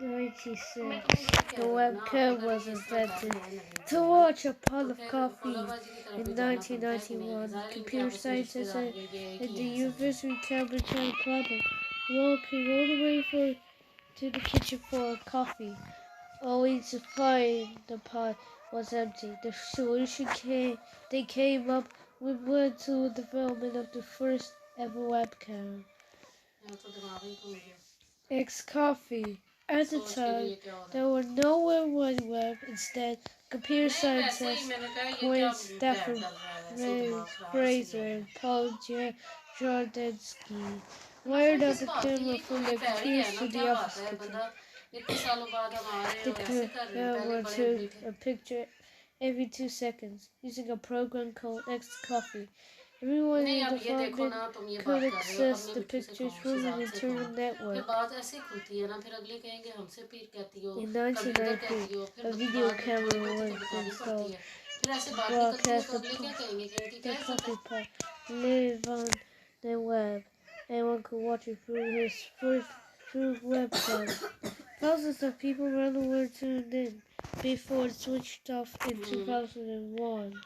1996, the webcam was invented. To watch a pot of coffee in 1991, computer scientists at the University of Cambridge had a problem. Walking all the way to the kitchen for coffee, only to find the pot was empty. The solution they came up with led to the development of the first ever webcam. X-Coffee. At the time, there were no World Wide Web. Instead, computer scientists Quinn Stafford Fraser and Paul Jordansky wired up a camera from their computers to the office kitchen. The camera took a picture every 2 seconds using a program called X-Coffee. Everyone in the department could access the pictures from an internal network. In 1993, a video camera was installed. Broadcast the coffee pot live on the web. Anyone could watch it through webcam. Thousands of people around the world tuned in before it switched off in 2001.